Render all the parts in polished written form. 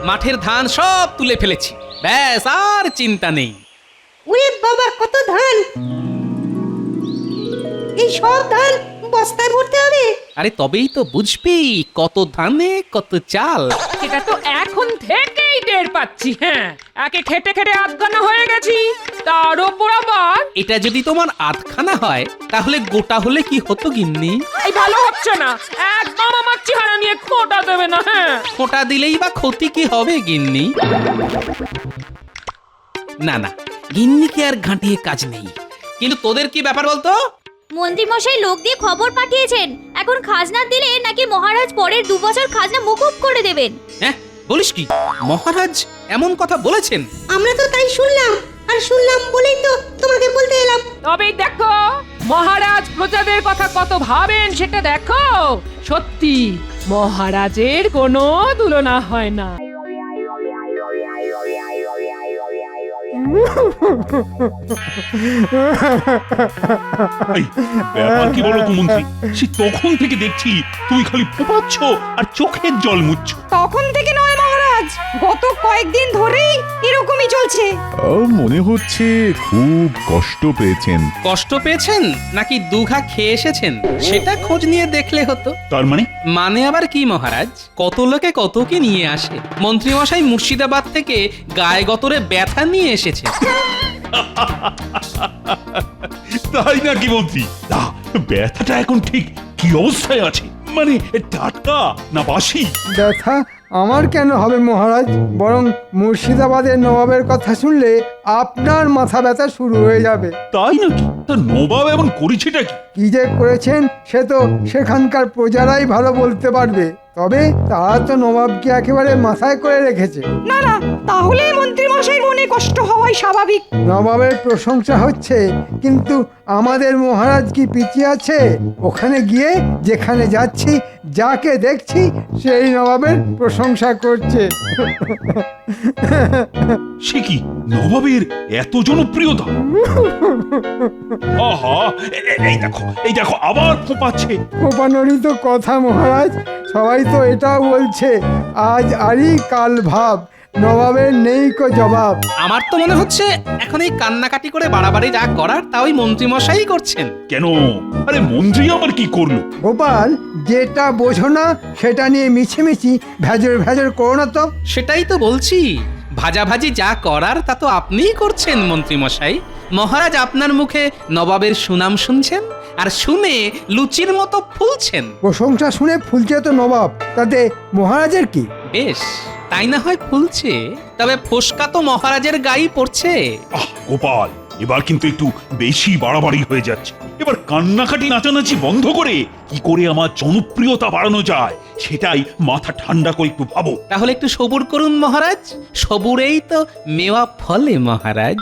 মাঠের ধান সব তুলে ফেলেছি, ব্যাস আর চিন্তা নেই। ওরে বাবা, কত ধান! এই সব ধান বস্তায় ভরতে হবে? আরে তবেই তো বুঝবি কত ধানে কত চাল। এটা তো এখন থেকেই টের পাচ্ছি। হ্যাঁ, একে খেটে খেটে আধখানা হয়ে গেছি, তার ওপর আবার এটা যদি তোমার আধখানা হয় তাহলে গোটা হলে কি হতো গিন্নি? এই ভালো হচ্ছে না। একদম আমার চেহারা নিয়ে খোঁটা দেবে না। হ্যাঁ, ফোঁটা দিলেই বা ক্ষতি কি হবে গিন্নি? না না, গিন্নিকে আর ঘাঁটিয়ে কাজ নেই। কিন্তু তোদের কি ব্যাপার বলতো? মন্ত্রী মশাই লোক দিয়ে খবর পাঠিয়েছেন, এখন খাজনা দিলে নাকি মহারাজ পরের 2 বছর খাজনা মকুব করে দেবেন। হ্যাঁ, বলিস কি? মহারাজ এমন কথা বলেছেন? আমরা তো তাই শুনলাম, আর শুনলাম বলেই তো তোমাকে বলতে এলাম। তবেই দেখো মহারাজ প্রজাদের কথা কত ভাবেন সেটা দেখো। সত্যি মহারাজের কোনো তুলনা হয় না। এই ব্যাপার কি বলো তো মন্ত্রী? সে তখন থেকে দেখছি তুমি খালি ফোঁপাচ্ছ আর চোখের জল মুছছো। তখন থেকে নয় মহারাজ, গত কয়েকদিন ধরেই এরকমই চলছে। মনে হচ্ছে খুব কষ্ট পেয়েছেন। কষ্ট পেয়েছেন নাকি দুঘা খেয়ে এসেছেন সেটা খোঁজ নিয়ে দেখলে হতো। তার মানে? মানে আবার কি মহারাজ, কত লোকে কত কি নিয়ে আসে। মন্ত্রী মশাই মুর্শিদাবাদ থেকে গায়ে গতরে ব্যথা নিয়ে এসেছে। তাই নাকি মন্ত্রী? তা ব্যথাটা এখন ঠিক কি অবস্থায় আছে? মানে টাটকা না বাসি? ব্যথা আমার কেন হবে মহারাজ? বরং মুর্শিদাবাদের নবাবের কথা শুনলে আপনার মাথা ব্যথা শুরু হয়ে যাবে। তাই নাকি? তা নবাব এমন করেছেটা কি? কি যে করেছেন সে তো সেখানকার প্রজারাই ভালো বলতে পারবে। তবে তারা তো নবাবকে একেবারে মাথায় করে রেখেছে। না না, তাহলে মন্ত্রী মশাই মনে কষ্ট হওয়াই স্বাভাবিক। নবাবের প্রশংসা হচ্ছে, কিন্তু আমাদের মহারাজ কি পিছিয়ে আছে? ওখানে গিয়ে যেখানে যাচ্ছি, যাকে দেখছি সেই নবাবের প্রশংসা করছে। সে কি নবাবের এত জনপ্রিয়তা? আহা, এই দেখো আবার ফোঁপাচ্ছে। কোপানোরই তো কথা মহারাজ, সবাই তো এটাও বলছে আজ আরি কাল ভাব, নবাবের নেই কো জবাব। আমার তো মনে হচ্ছে এখন এই কান্নাকাটি করে বাড়াবাড়ি যা করার তা ওই মন্ত্রী মশাই করছেন। কেন? আরে মন্ত্রী আবার কি করলো? গোপাল, যেটা বোঝো না সেটা নিয়ে মিছিমিছি ভেজর ভেজর করো না তো। সেটাই তো বলছি, ভাজাভাজি যা করার তা তো আপনিই করছেন মন্ত্রী মশাই। মহারাজ আপনার মুখে নবাবের সুনাম শুনছেন আর শুনে লুচির মতো ফুলছেন। প্রশংসা শুনে ফুলছে তো নবাব, তাতে মহারাজের কি? বেশ, তাই না হয় ফুলছে, তবে ফোসকা তো মহারাজের গায়ে পড়ছে। গোপাল, এবার কিন্তু একটু বেশি বাড়াবাড়ি হয়ে যাচ্ছে। এবার কান্নাকাটি নাচানাচি বন্ধ করে কি করে আমার জনপ্রিয়তা বাড়ানো যায় সেটাই মাথা ঠান্ডা করে একটু ভাবো। তাহলে একটু সবুর করুন মহারাজ, সবুরেই তো মেওয়া ফলে মহারাজ।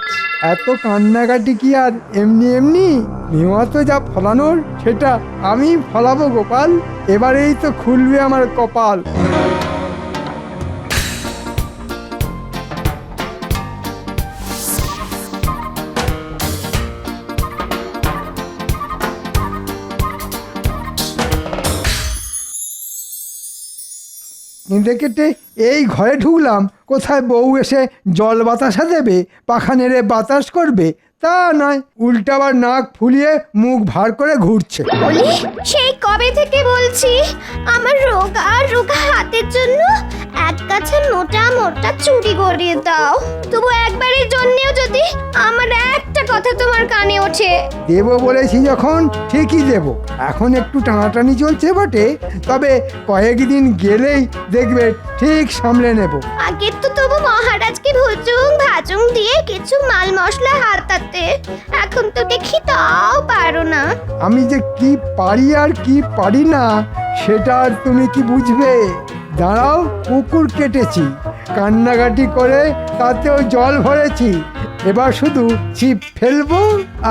এত কান্নাকাটি কি আর এমনি এমনি? মেওয়া তো যা ফলানোর সেটা আমি ফলাবো গোপাল। এবারেই তো খুলবে আমার কপাল। কেঁদে কেটে এই ঘরে ঢুকলাম, কোথায় বউ এসে জল বাতাসা দেবে, পাখা নেড়ে বাতাস করবে, তা নয়, উল্টাবার নাক ফুলিয়ে মুখ ভার করে ঘুরছে। বলি, সেই কবে থেকে বলছি আমার রোগা রোগা হাতের জন্য এক কাছে মোটা মোটা চুড়ি গড়িয়ে দাও। তবু একবারের জন্যেও যদি আমার একটা কথা তোমার কানে ওঠে। দেবো বলেছি যখন ঠিকই দেব। এখন একটু টানাটানি চলছে বটে, তবে কয়েকদিন গেলেই দেখবে ঠিক সামলে নেব। আগে তো তবু মহারাজকে ভুজুং ভাজুং দিয়ে কিছু মাল মশলা হাতাতে, এখন তো দেখি তাও পারো না। আমি যে কি পারি আর কি পারি না সেটা আর তুমি কি বুঝবে? দাঁড়াও, পুকুর কেটেছি, কান্নাকাটি করে তাতেও জল ভরেছি, এবার শুধু ছিপ ফেলবো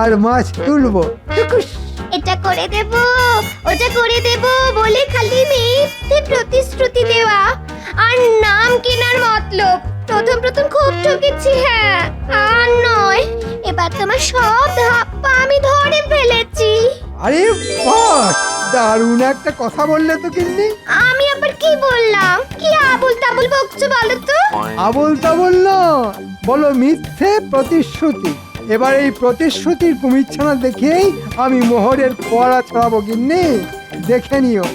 আর মাছ তুলবো। এটা করে দেব, ওটা করে দেব বলে খালি মিথ্যে প্রতিশ্রুতি দেওয়া আর নাম কেনার মতলব। প্রথম খুব ঠকেছি, হ্যাঁ, আর নয়, এবার তোমার সব ধাপ্পা আমি ধরে ফেলেছি। আরে বাস, দারুণ একটা কথা বললে তো কিন্নি। আমি আবার কি বললাম? কি আবুল তাবুল বকছো বলো তো? আবল তাবল না, বলো মিথ্যে প্রতিশ্রুতি। এবার এই প্রতিশ্রুতির কুমিরছানা দেখেই আমি মোহরের ফোয়ারা ছড়াবো কিন্নি, দেখে নিও।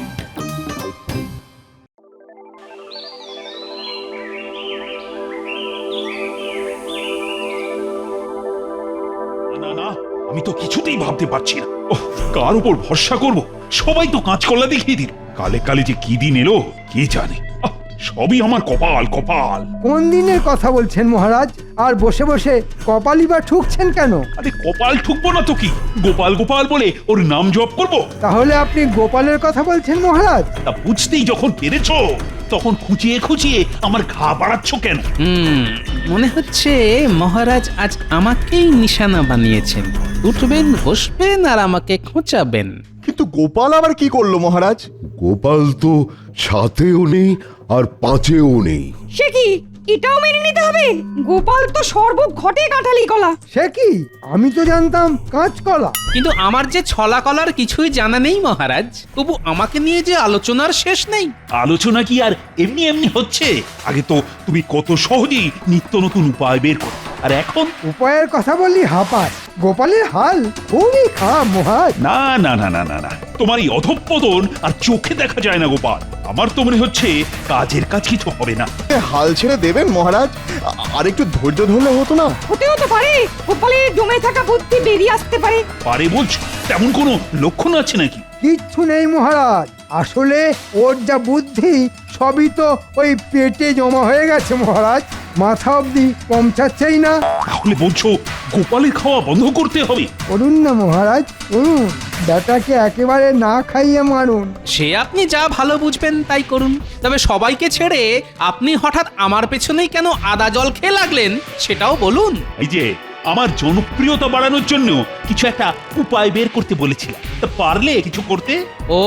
না না, আমি তো কিছুতেই ভাবতে পারছি না। ওহ, কার উপর ভরসা করব? সবাই তো কাঁচকলা দেখিয়ে দিল। কালে কালে যে কি দিন এলো কে জানে। আহ, সবই আমার কপাল কপাল। কোন দিনের কথা বলছেন মহারাজ? আর বসে বসে কপালই বা ঠুকছেন কেন? আরে কপাল ঠুকবো না তো কি, গোপাল গোপাল বলে ওর নাম জপ করব। তাহলে আপনি গোপালের কথা বলছেন মহারাজ? তা বুঝতেই যখন পেরেছো তখন খুঁচিয়ে খুঁচিয়ে আমার ঘা বাড়াচ্ছ কেন? মনে হচ্ছে মহারাজ আজ আমাকেই নিশানা বানিয়েছেন। উঠবেন, বসবেন আর আমাকে খোঁচাবেন। কিন্তু গোপাল আবার কি করলো মহারাজ? গোপাল তো সাতেও নেই আর পাঁচেও নেই। সে কি, এটাও মেনে নিতে হবে? গোপাল তো সর্বঘটে কাঁঠালি কলা। সে কি, আমি তো জানতাম কাঁচকলা। কিন্তু আমার যে ছলা কলার কিছুই জানা নেই মহারাজ। তবু আমাকে নিয়ে যে আলোচনার শেষ নেই। আলোচনা কি আর এমনি এমনি হচ্ছে? আগে তো তুমি কত সহজেই নিত্য নতুন উপায় বের করো, আর এখন উপায়ের কথা বললি হাঁপায়। গোপালের হাল খুবই খারাপ মহারাজ। না না না না না না, তোমার এই অধঃপতন আর চোখে দেখা যায় না গোপাল। আমার তো মনে হচ্ছে কাজের কাজ কিছু হবে না। হাল ছেড়ে দেবেন মহারাজ? আর একটু ধৈর্য ধরলে হতো না? হতেও তো পারে গোপালের জমে থাকা বুদ্ধি বেরিয়ে আসতে পারে। পারে বলছো? তেমন কোনো লক্ষণ আছে নাকি? কিচ্ছু নেই মহারাজ, আসলে ওর যা বুদ্ধি সবই তো ওই পেটে জমা হয়ে গেছে মহারাজ। মাথা অবধি পৌঁছাচ্ছেই না। তাহলে বলছো গোপালের খাওয়া বন্ধ করতে হবে? করুন না মহারাজ, করুন। বেটাকে একেবারে না খাইয়ে মারুন। সে আপনি যা ভালো বুঝবেন তাই করুন। তবে সবাইকে ছেড়ে আপনি হঠাৎ আমার পেছনেই কেন আদা জল খেয়ে লাগলেন সেটাও বলুন। এই যে আমার জনপ্রিয়তা বাড়ানোর জন্য কিছু একটা উপায় বের করতে বলেছিলাম, তা পারলে কিছু করতে? ও,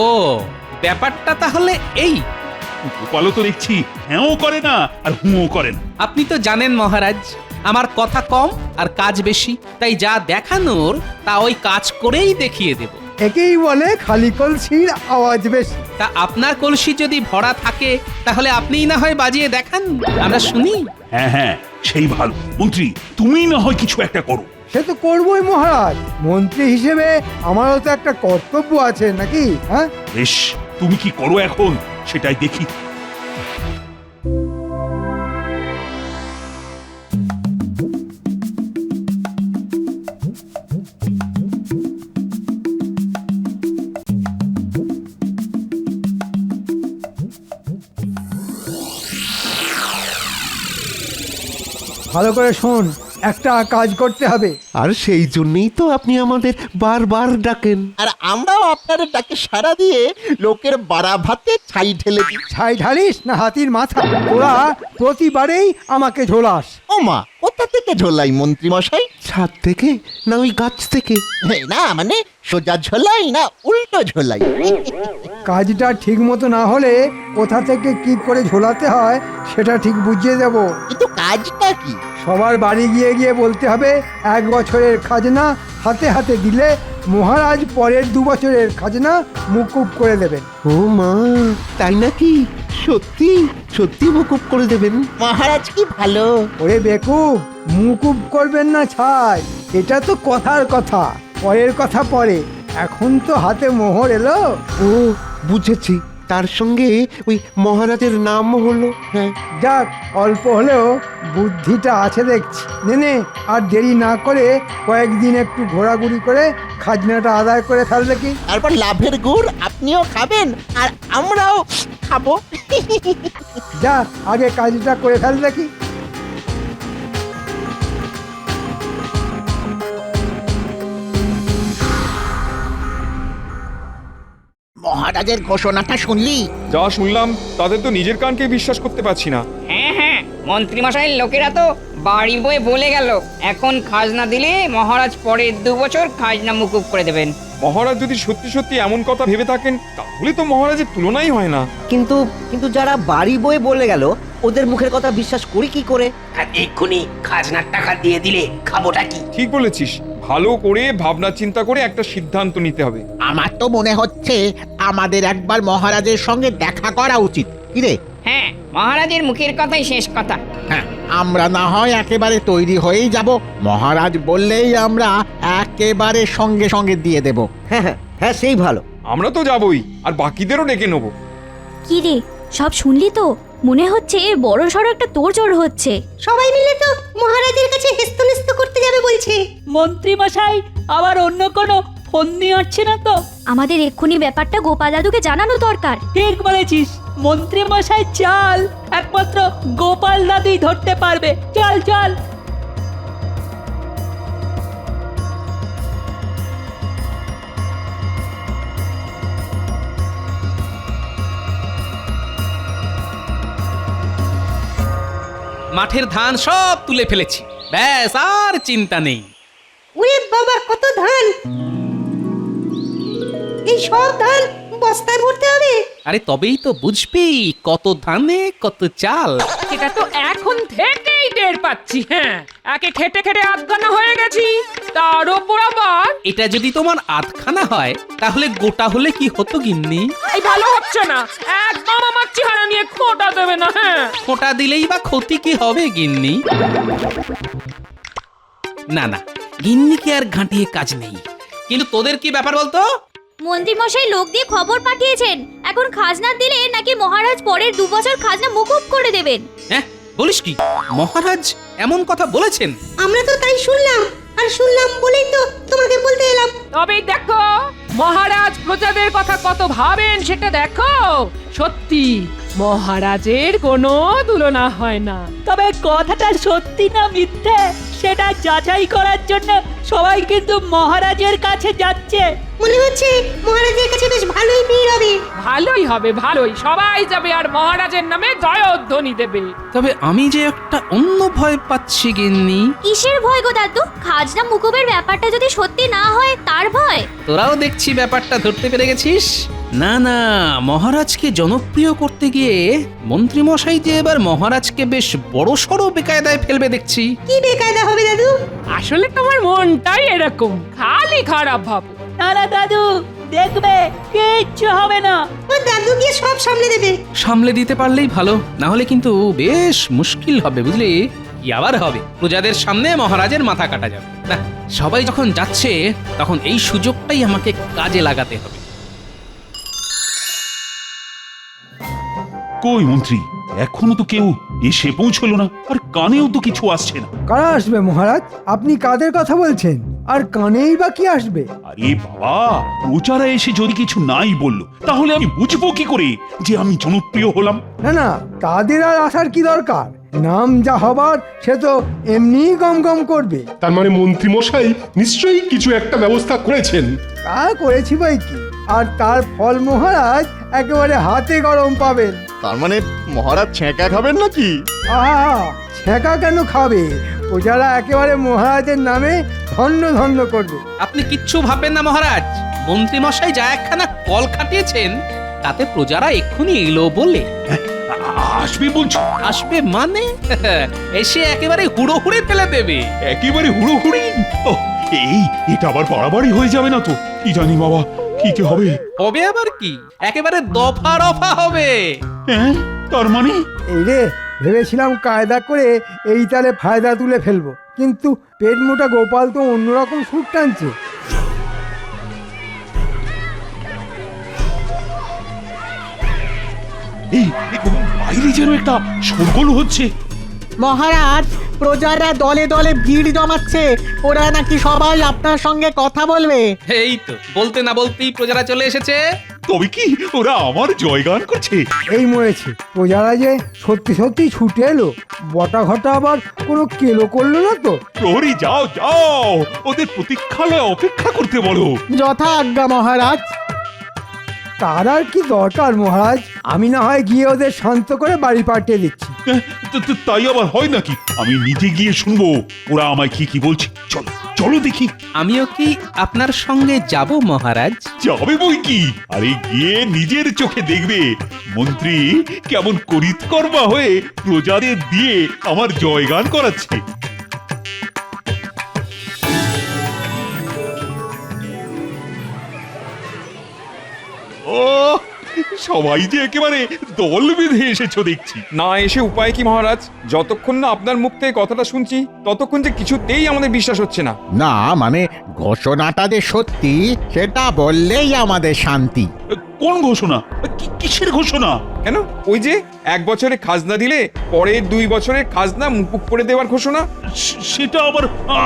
ব্যাপারটা তাহলে এই। গোপালও তো দেখছি হ্যাঁও করে না আর হুঁও করে না। আপনি তো জানেন মহারাজ, আমার কথা কম আর কাজ বেশি। তাই যা দেখানোর তা ওই কাজ করেই দেখিয়ে দেব। একেই বলে খালি কলসির আওয়াজ বেশি। তা আপনার কলসি যদি ভরা থাকে তাহলে আপনিই না হয় বাজিয়ে দেখান, আমরা শুনি। হ্যাঁ হ্যাঁ, সেই ভালো। মন্ত্রী তুমি না হয় কিছু একটা করো। সে তো করবোই মহারাজ, মন্ত্রী হিসেবে আমারও তো একটা কর্তব্য আছে নাকি? হ্যাঁ, বেশ, তুমি কি করো এখন সেটাই দেখি। ভালো করে শোন, একটা কাজ করতে হবে। আর সেই জন্যই তো আপনি আমাদের বারবার ডাকেন। আর আমরাও আপনার ডাকে সাড়া দিয়ে লোকের বাড়া ভাতে ছাই ঢেলে দিই। ছাই ঢালিস না হাতির মাথা? তোরা প্রতিবারেই আমাকে ঝোলাস। ও মা, কোথা থেকে ঝোলাই মন্ত্রী মশাই? ছাদ থেকে না ওই গাছ থেকে? না মানে সোজা ঝোলাই না উল্টো ঝোলাই? কাজটা ঠিক মতো না হলে কোথা থেকে কি করে ঝোলাতে হয় সেটা ঠিক বুঝিয়ে দেব। কিন্তু কাজটা কি? সবার বাড়ি গিয়ে গিয়ে বলতে হবে 1 বছরের খাজনা হাতে হাতে দিলে মহারাজ পরের 2 বছরের খাজনা মুকুব করে দেবেন। ও মা, তাই নাকি? সত্যি সত্যি মুকুব করে দেবেন? মহারাজ কি ভালো। ওরে বেকুব, মুকুব করবেন না ছাই, এটা তো কথার কথা, পরের কথা পরে। এখন তো হাতে মোহর এলো। ও বুঝেছি, তার সঙ্গে ওই মহারাজের নাম হলো। হ্যাঁ, যাক, অল্প হলেও বুদ্ধিটা আছে দেখছি। নে, আর দেরি না করে কয়েকদিন একটু ঘোরাঘুরি করে খাজনাটা আদায় করে ফেললে কি? তারপর লাভের গুড় আপনিও খাবেন আর আমরাও খাবো। যা, আগে কাজটা করে ফেল দেখি। মহারাজের ঘোষণাটা শুনলি? যা শুনলাম তাদের তো নিজের কানকে বিশ্বাস করতে পারছি না। হ্যাঁ হ্যাঁ, মন্ত্রীমশাইয়ের লোকেরা তো বাড়ি বয়ে বলে গেল এখন খাজনা দিলে মহারাজ পরের 2 বছর খাজনা মুকুব করে দেবেন। মহারাজ যদি সত্যি সত্যি এমন কথা ভেবে থাকেন তাহলে তো মহারাজের তুলনাই হয় না। কিন্তু কিন্তু যারা বাড়ি বয়ে বলে গেল ওদের মুখের কথা বিশ্বাস করি কি করে? আর এক্ষুনি খাজনার টাকা দিয়ে দিলে খাবোটা কি? ঠিক বলেছিস, ভালো করে ভাবনা চিন্তা করে একটা সিদ্ধান্ত নিতে হবে। আমার তো মনে হচ্ছে আমাদের একবার মহারাজের সঙ্গে দেখা করা উচিত। কি রে? হ্যাঁ, মহারাজের মুখের কথাই শেষ কথা। হ্যাঁ, আমরা না হয় একেবারে তৈরি হয়েই যাব, মহারাজ বললেই আমরা একেবারে সঙ্গে সঙ্গে দিয়ে দেব। হ্যাঁ হ্যাঁ হ্যাঁ, সেই ভালো। আমরা তো যাবই, আর বাকিদেরও ডেকে নেবো। কি রে, সব শুনলি তো? মনে হচ্ছে বড় সড়ো একটা তোড়জোড় হচ্ছে। সবাই মিলে তো মহারাজের কাছে হেস্তনেস্ত করতে যাবে বলছে। মন্ত্রী মশাই আবার অন্য কোনো ফোন নিয়ে আসছে না তো? আমাদের এক্ষুনি ব্যাপারটা গোপাল দাদুকে জানানো দরকার। ঠিক বলেছিস, মন্ত্রী মশাই চাল একমাত্র গোপাল দাদুই ধরতে পারবে। চল চল। মাঠের ধান সব তুলে ফেলেছি, ব্যাস আর চিন্তা নেই। ওরে বাবা, কত ধান! এই সব ধান বস্তায় ভরতে হবে। আরে তবেই তো বুঝবি কত ধানে কত চাল। এটা তো এখন থেকেই টের পাচ্ছি। হ্যাঁ, একে খেটে খেটে আধখানা হয়ে গেছি, তার ওপর আবার এটা যদি তোমার আধখানা হয় তাহলে গোটা হলে কি হতো গিন্নি? এই ভালো হচ্ছে না। একদম আমার চেহারা নিয়ে খোঁটা দেবে না। হ্যাঁ, ফোঁটা দিলেই বা ক্ষতি কি হবে গিন্নি? না না, গিন্নিকে আর ঘাঁটিয়ে কাজ নেই। কিন্তু তোদের কি ব্যাপার বলতো? মন্ত্রী মশাই লোক দিয়ে খবর পাঠিয়েছেন, এখন খাজনা দিলে নাকি মহারাজ পরের 2 বছর খাজনা মুকুব করে দেবেন। হ্যাঁ, বলিস কি? মহারাজ এমন কথা বলেছেন? আমরা তো তাই শুনলাম, আর শুনলাম বলেই তো তোমাকে বলতে এলাম। তবেই দেখো মহারাজ প্রজাদের কথা কত ভাবেন সেটা দেখো। সত্যি মহারাজের কোনো তুলনা হয় না। তবে কথাটা সত্যি না মিথ্যে সেটা যাচাই করার জন্য সবাই কিন্তু মহারাজের কাছে যাচ্ছে। মনে হচ্ছে মহারাজের কাছে বেশ ভালোই ভিড় হবে। ভালোই হবে, ভালোই। সবাই যাবে আর মহারাজের নামে জয়ধ্বনি দেবে। তবে আমি যে একটা অন্য ভয় পাচ্ছি গিন্নি। কিসের ভয় গো দাদু? খাজনা মুকুবের ব্যাপারটা যদি সত্যি না হয় তার ভয়? তোরাও দেখছি ব্যাপারটা ধরতে পেরে গেছিস। না না, মহারাজকে জনপ্রিয় করতে গিয়ে মন্ত্রী মশাই যে এবার মহারাজকে বেশ বড়সড় বেকায়দায় ফেলবে দেখছি। কি বেকায়দা হবে দাদু? আসলে তোমার মনটাই এরকম, খালি খারাপ ভাবো। না না দাদু, দেখবে কিচ্ছু হবে না। ও দাদু গিয়ে সব সামলে দেবে। সামলে দিতে পারলেই ভালো, না হলে কিন্তু বেশ মুশকিল হবে বুঝলি। কি আবার হবে, প্রজাদের সামনে মহারাজের মাথা কাটা যাবে না। সবাই যখন যাচ্ছে তখন এই সুযোগটাই আমাকে কাজে লাগাতে হবে। কই মন্ত্রী, এখনো তো কেউ এসে পৌঁছলো না, আর কানেও তো কিছু আসছে না। কারা আসবে মহারাজ? আপনি কাদের কথা বলছেন? আর কানেই বা কি আসবে? আরে বাবা, প্রচারা এসে যদি কিছু নাই বললো তাহলে আমি বুঝবো কি করে যে আমি জনপ্রিয় হলাম? না না, তাদের আর আসার কি দরকার? নাম যা হবার সে তো এমনিই গম গম করবে। তার মানে মন্ত্রী মশাই নিশ্চয়ই কিছু একটা ব্যবস্থা করেছেন। তা করেছি বই কি, আর তার ফল মহারাজ একেবারে হাতে গরম পাবেন। তার মানে মহারাজ ছেঁকা খাবেন নাকি? আহা, ছেঁকা কেন খাবে? প্রজারা একেবারে মহারাজের নামে ধন্য ধন্য করবে। আপনি কিচ্ছু ভাববেন না মহারাজ। মন্ত্রী মশাই যা একখানা কল খাটিয়েছেন তাতে প্রজারা এক্ষুনি এলো বলে। আসবে বলছো? আসবে মানে এসে একেবারে হুড়োহুড়ি ফেলে দেবে। একেবারে হুড়োহুড়ি? এটা আবার বাড়াবাড়ি হয়ে যাবে না তো? কি জানি বাবা, কি কি হবে? হবে আবার কি, একেবারে দফা রফা হবে। হ্যাঁ, তার মানে? এই রে, ভেবেছিলাম কায়দা করে এই তালে ফায়দা তুলে ফেলবো, কিন্তু পেট মোটা গোপাল তো অন্যরকম সুর টানছে। বাইরে যেন একটা শোরগোল হচ্ছে। মহারাজ, প্রজারা দলে দলে ভিড় জমাচ্ছে, ওরা নাকি সবাই আপনার সঙ্গে কথা বলবে। এই তো বলতে না বলতেই প্রজারা চলে এসেছে। তবে কি ওরা আমার জয়গান করছে? এই মরেছে, প্রজারা যে সত্যি সত্যি ছুটে এলো। বটা ঘটা আবার কোনো কেলো করলো না তো? প্রহরী, যাও যাও, ওদের প্রতীক্ষালয়ে অপেক্ষা করতে বলো। যথা আজ্ঞা মহারাজ। তার আর কি দরকার মহারাজ? আমি না হয় গিয়ে ওদের শান্ত করে বাড়ি পাঠিয়ে দিচ্ছি। তাই আবার হয় নাকি? আমি নিজে গিয়ে শুনবো ওরা আমায় কি কি বলছে। চলো চলো দেখি। আমিও কি আপনার সঙ্গে যাব মহারাজ? যাবে বই কি, আরে গিয়ে নিজের চোখে দেখবে মন্ত্রী কেমন করিতকর্মা হয়ে প্রজাদের দিয়ে আমার জয়গান করাচ্ছে। ও সবাই যে একেবারে দল বেঁধে এসেছো দেখছি। না এসে উপায় কি মহারাজ? যতক্ষণ না আপনার মুখ থেকে কথাটা শুনছি ততক্ষণ যে কিছুতেই আমাদের বিশ্বাস হচ্ছে না। না মানে ঘোষণাটা যে সত্যি সেটা বললেই আমাদের শান্তি। কোন ঘোষণা? কিসের ঘোষণা? কেন? ওই যে 1 বছরে খাজনা দিলে পরের 2 বছরের খাজনা মুকুব করে দেওয়ার ঘোষণা। সেটা আবার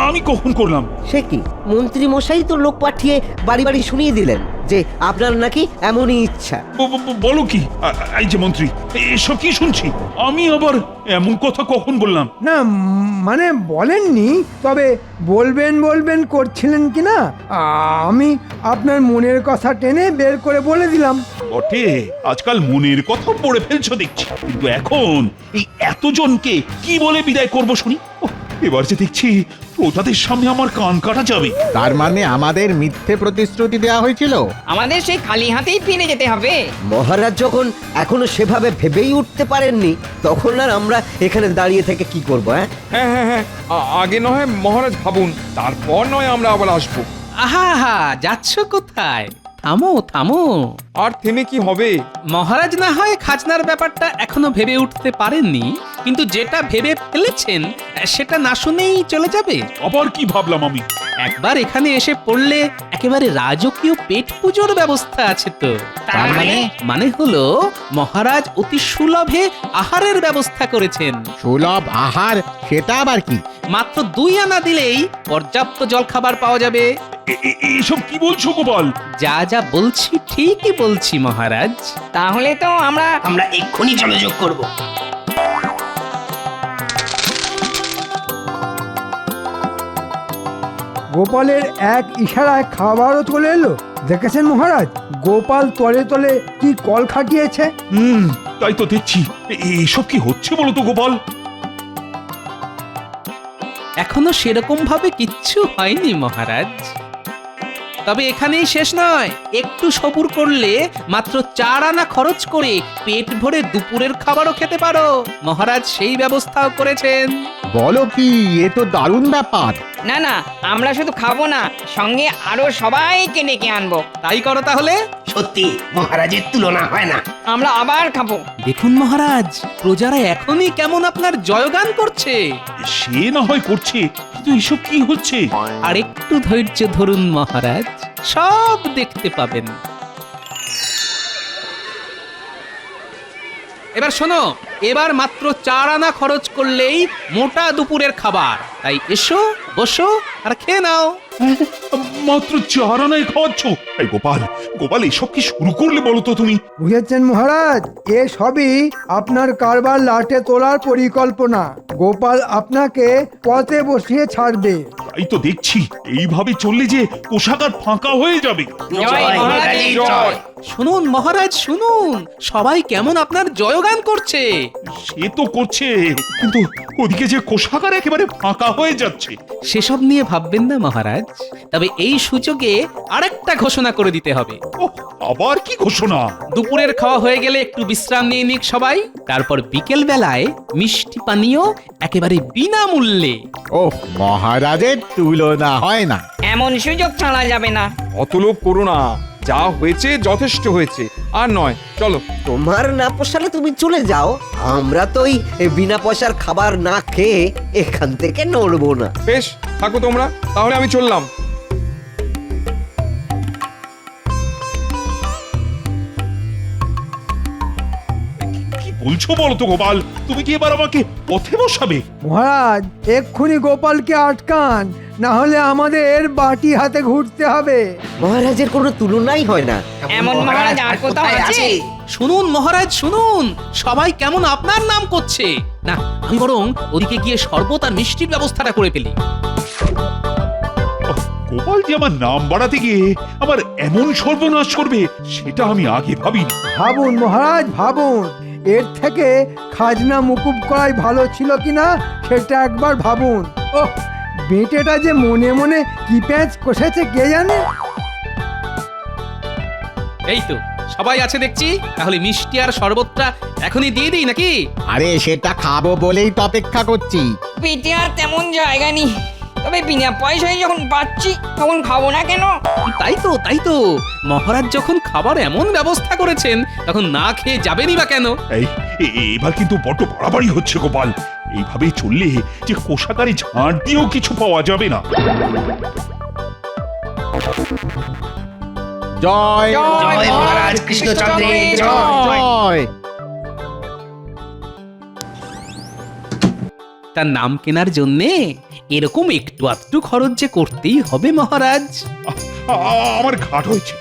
আমি কখন করলাম? সে কি মন্ত্রী মশাই তো লোক পাঠিয়ে বাড়ি বাড়ি শুনিয়ে দিলেন যে আপনার নাকি এমনই ইচ্ছা। বলো কি? এই যে মন্ত্রী, এসব কি শুনছি? আমি আবার এমন কথা কখন বললাম? না মানে বলেননি, তবে বলবেন বলবেন করছিলেন কি না, আমি আপনার মনের কথা টেনে বের করে বলে দিলাম। বটে, আজকাল মনের কথা পড়ে ফেলছো দেখছি। কিন্তু এখন এই এতজনকে কি বলে বিদায় করব শুনি? এবার যে দেখছি প্রজাদের সামনে আমার কান কাটা যাবে। তার মানে আমাদের মিথ্যে প্রতিশ্রুতি দেওয়া হয়েছিল? আমাদের সেই খালি হাতেই ফিরে যেতে হবে। মহারাজ যখন এখনো সেভাবে ভেবেই উঠতে পারেননি, তখন আর আমরা এখানে দাঁড়িয়ে থেকে কি করবো? হ্যাঁ হ্যাঁ হ্যাঁ, আগে নয় মহারাজ ভাবুন, তারপর নয় আমরা আবার আসবো। আহা হা, যাচ্ছ কোথায়? থামো থামো। আর থেমে কি হবে? মহারাজ না হয় খাজনার ব্যাপারটা এখনো ভেবে উঠতে পারেননি, কিন্তু যেটা ভেবে ফেলেছেন সেটা না শুনেই চলে যাবে। আবার কি ভাবলাম আমি? একবার এখানে এসে পড়লে একেবারে রাজকীয় পেট পুজোর ব্যবস্থা আছে তো। তার মানে হলো মহারাজ অতি সুলভে আহারের ব্যবস্থা করেছেন। সুলভ আহার সেটা আবার কি? মাত্র 2 আনা দিলেই পর্যাপ্ত জলখাবার পাওয়া যাবে। এসব কি বলছো গোপাল? যা যা বলছি ঠিকই বলছি মহারাজ। তাহলে তো আমরা এক্ষুনি যোগাযোগ করব। গোপালের এক ইশারায় খাবারও চলে এলো। দেখেছেন মহারাজ, গোপাল তলে তলে কি কল খাটিয়েছে। তাই তো দেখছি। এসব কি হচ্ছে বলো তো গোপাল? এখনো সেরকম ভাবে কিচ্ছু হয়নি মহারাজ, তবে এখানেই শেষ নয়। একটু সবুর করলে মাত্র 4 আনা খরচ করে পেট ভরে দুপুরের খাবারও খেতে পারো। মহারাজ সেই ব্যবস্থাও করেছেন। বলো কি, এ তো দারুণ ব্যাপার। না না, আমরা শুধু খাবো না, সঙ্গে আরো সবাইকে ডেকে আনবো। তাই করো তাহলে। সত্যি মহারাজের তুলনা হয় না। আমরা আবার খাবো। দেখুন মহারাজ, প্রজারা এখনই কেমন আপনার জয়গান করছে। সে না হয় করছে, কিন্তু এসব কি হচ্ছে? আর একটু ধৈর্য ধরুন মহারাজ, সব দেখতে পাবেন। এবার শোনো, এবার মাত্র 4 আনা খরচ করলেই মোটা দুপুরের খাবার। তাই এসো, বসো আর খেয়ে নাও। মাত্র 4 আনায় খাওয়াচ্ছ? এই গোপাল, গোপাল এসব কি শুরু করলে বলো তো তুমি? বুঝেছেন মহারাজ, এ সবই আপনার কারবার লাটে তোলার পরিকল্পনা। গোপাল আপনাকে পথে বসিয়ে ছাড়বে। তাই তো দেখছি, এইভাবে চললে যে কোষাগার ফাঁকা হয়ে যাবে। জয় মহারাজের জয়। শুনুন মহারাজ, শুনুন, সবাই কেমন আপনার জয়গান করছে। সে তো করছে, কিন্তু ওদিকে যে কোষাগার একেবারে ফাঁকা হয়ে যাচ্ছে। সেসব নিয়ে ভাববেন না মহারাজ, তবে এই সুযোগে আরেকটা ঘোষণা করে দিতে হবে। আবার কি ঘোষণা? দুপুরের খাওয়া হয়ে গেলে একটু বিশ্রাম নিয়ে নিক সবাই, তারপর বিকেল বেলায় মিষ্টি পানীয় একেবারে বিনামূল্যে। ওহ, মহারাজের তুলনা হয় না। এমন সুযোগ ছাড়া যাবে না। অত লোভ করো না, যা হয়েছে যথেষ্ট হয়েছে, আর নয়। চলো। তোমার না পোষালে তুমি চলে যাও, আমরা তো এই বিনা পয়সার খাবার না খেয়ে এখান থেকে নড়বো না। বেশ, থাকো তোমরা, তাহলে আমি চললাম। কি বলছো বলো তো গোপাল? তুমি কি এবার আমাকে পথে বসাবে? মহারাজ, এক্ষুনি গোপালকে আটকান, না হলে আমাদের বাটি হাতে ঘুরতে হবে। মহারাজের কোনো তুলনাই হয় না। এমন মহারাজ আর কোথাও আছে? শুনুন মহারাজ, শুনুন, সবাই কেমন আপনার নাম করছে। না, আমি বরং ওদিকে গিয়ে শরবত আর মিষ্টির ব্যবস্থাটা করে ফেলি। গোপাল যে আমার নাম বাড়াতে গিয়ে আমার এমন সর্বনাশ করবে, সেটা আমি আগে ভাবিনি। ভাবুন মহারাজ, ভাবুন, এর থেকে খাজনা মুকুব করাই ভালো ছিল কিনা সেটা একবার ভাবুন। ও বেটেটা যে মনে মনে কি প্যাঁচ কষেছে কে জানে। এই তো সবাই আছে দেখছি, তাহলে মিষ্টি আর শরবতটা এখনই দিয়ে দিই নাকি? আরে সেটা খাবো বলেই তো অপেক্ষা করছি। পেটে আর তেমন জায়গা নেই, তবে বিনা পয়সায় যখন পাচ্ছি তখন খাবো না কেন? তাই তো মহারাজ যখন খাবার এমন ব্যবস্থা করেছেন তখন না খেয়ে যাবেনই বা কেন? এবার কিন্তু বড্ড বাড়াবাড়ি হচ্ছে গোপাল। এইভাবে চললে যে কোষাগারে ঝাড় দিয়েও কিছু পাওয়া যাবে না। জয় জয় মহারাজ কৃষ্ণচন্দ্রের জয়। তার নাম কেনার জন্যে এরকম একটু আধটু খরচ যে করতেই হবে মহারাজ। আমার ঘাট হয়েছে,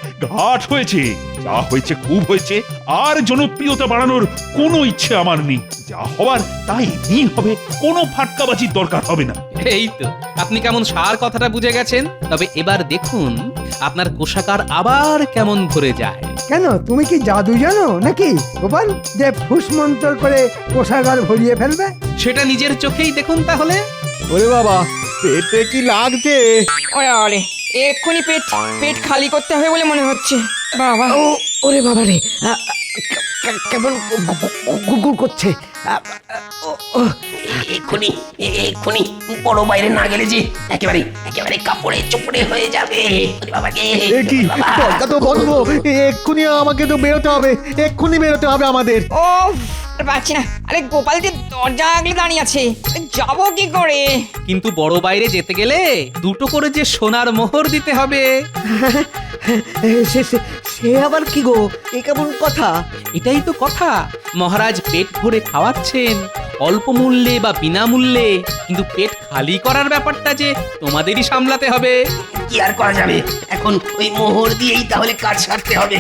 যা হয়েছে খুব হয়েছে। আর জনপ্রিয়তা বাড়ানোর কোনো ইচ্ছে আমার নেই। যা হবার তাই এমনি হবে, কোনো ফাটকাবাজির দরকার হবে না। এই তো আপনি কেমন সার কথাটা বুঝে গেছেন। তবে এবার দেখুন আপনার কোষাগার আবার কেমন ভরে যায়। কেন তুমি কি জাদু জানো নাকি গোপাল, যে ফুসমন্তর করে কোষাগার ভরিয়ে ফেলবে? সেটা নিজের চোখেই দেখুন তাহলে। ওরে বাবা, পেটে কি লাগছে? ওরে এক্ষুনি পেট খালি করতে হবে বলে মনে হচ্ছে। বাবা ওরে বাবা রে, কেমন গুগুর করছে। এক্ষুনি বড় বাইরে না গেলে যে একেবারে কাপড়ে চোপড়ে হয়ে যাবে। এ কি দরজা তো বন্ধ, এক্ষুনি আমাকে তো বেরোতে হবে, এক্ষুনি বেরোতে হবে আমাদের। ও পাচ্ছি না। আরে গোপাল যে দরজা আগলে দাঁড়িয়ে আছে, যাবো কি করে? কিন্তু বড় বাইরে যেতে গেলে দুটো করে যে সোনার মোহর দিতে হবে। সে আবার কি গো, এ কেমন কথা? এটাই তো কথা। মহারাজ পেট ভরে খাওয়াচ্ছেন অল্প মূল্যে বা বিনামূল্যে, কিন্তু পেট খালি করার ব্যাপারটা যে তোমাদেরই সামলাতে হবে। কি আর করা যাবে, এখন ওই মোহর দিয়েই তাহলে কাজ সারতে হবে।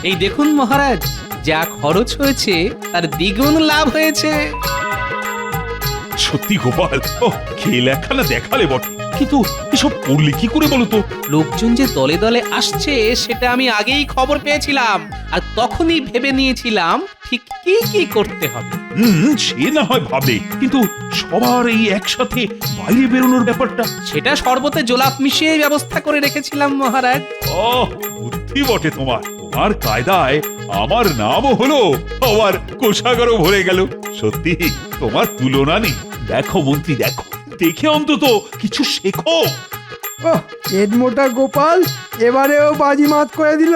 এই দেখুন মহারাজ, যা খরচ হয়েছে তার দ্বিগুণ লাভ হয়েছে। সত্যি গোপাল, খেল একখানা দেখালে বটে, কিন্তু এসব করলে কি করে বলো তো? লোকজন যে দলে দলে আসছে সেটা আমি আগেই খবর পেয়েছিলাম, আর তখনই ভেবে নিয়েছিলাম ঠিক কি কি করতে হবে। সে না হয় ভাবে, কিন্তু সবার এই একসাথে বাইরে বেরোনোর ব্যাপারটা, সেটা শরবতে জোলাপ মিশিয়ে ব্যবস্থা করে রেখেছিলাম মহারাজ। বুদ্ধি বটে তোমার কায়দায় আমার নামও হলো, আবার কোষাগারও ভরে গেল। সত্যি তোমার তুলনা নেই। দেখো মন্ত্রী, দেখে অন্তত কিছু শেখো। পেট মোটা গোপাল এবারেও বাজিমাত করে দিল।